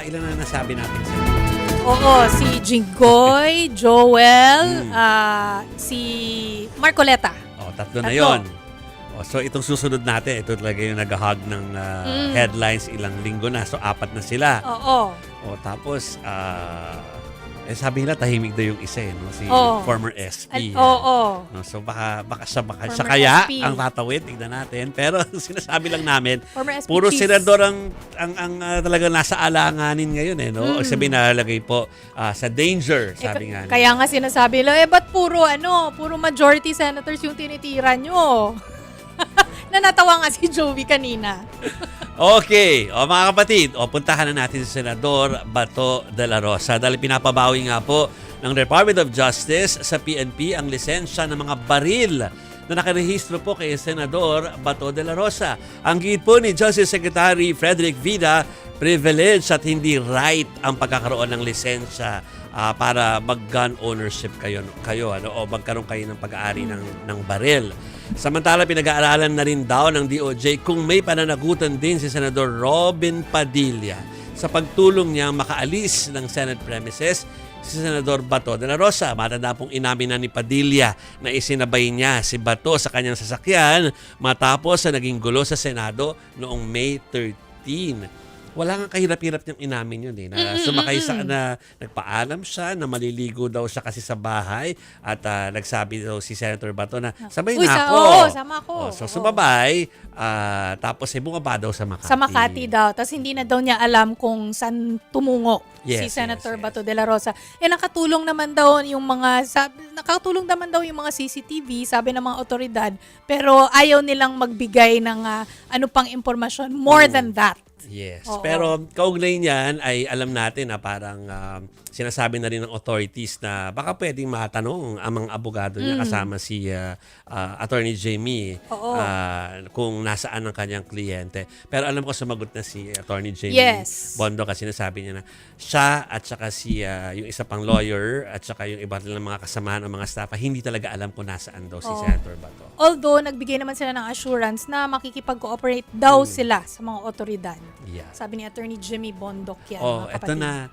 ilan na nasabi natin sila? Oo, si Jinggoy, Joel, si Marcoleta. Tatlo na Tatlo. yon. So itong susunod natin, ito talaga yung nag-hug ng headlines ilang linggo na. So 4 na sila. Oo. Tapos, sabi nila tahimik daw yung isa no? Si former SP. Oo. No? So baka siya Former kaya SP. ang tatawid, tignan natin. Pero sinasabi lang namin, Former SP puro chief. senador ang talaga nasa alanganin ngayon no? Sabi nalalagay po sa danger, sabi nga nila. Kaya nga sinasabi lang, ba't puro majority senators yung tinitira nyo? Na natawa nga si Joey kanina. Okay, mga kapatid, puntahan na natin si Senador Bato de la Rosa dahil pinapabawi nga po ng Department of Justice sa PNP ang lisensya ng mga baril na nakarehistro po kay Senador Bato de la Rosa. Ang gid po ni Justice Secretary Frederick Vida, privilege at hindi right ang pagkakaroon ng lisensya para mag-gun ownership kayo o magkaroon kayo ng pag-aari ng baril. Samantala, pinag-aaralan na rin daw ng DOJ kung may pananagutan din si Senador Robin Padilla sa pagtulong niya makaalis ng Senate premises si Senador Bato de la Rosa. Matanda pong inamin na ni Padilla na isinabay niya si Bato sa kanyang sasakyan matapos sa naging gulo sa Senado noong May 13. Wala nga kahirap-hirap niyang inamin yun na sumakay na nagpaalam siya na maliligo daw siya kasi sa bahay at nagsabi daw si Senator Bato na sabay na ako. Sama ako. So sumabay tapos bumaba daw sa Makati. Sa Makati daw. Tapos hindi na daw niya alam kung saan tumungo si Senator Bato de la Rosa. Nakatulong naman daw yung mga CCTV, sabi ng mga otoridad, pero ayaw nilang magbigay ng ano pang impormasyon more than that. Yes. Oo. Pero kaugnay niyan ay alam natin na parang sinasabi na rin ng authorities na baka pwedeng matanong ang mga abogado niya kasama si Attorney Jamie kung nasaan ang kanyang kliyente. Pero alam ko sumagot na si Attorney Jamie Bondo kasi sinasabi niya na siya at saka si yung isa pang lawyer at saka yung iba nilang mga kasamahan o mga staff hindi talaga alam kung nasaan daw si Senator Bato. Although nagbigay naman sila ng assurance na makikipag-cooperate daw sila sa mga otoridad. Yeah. Sabi ni Attorney Jimmy Bondok yan. Ito na.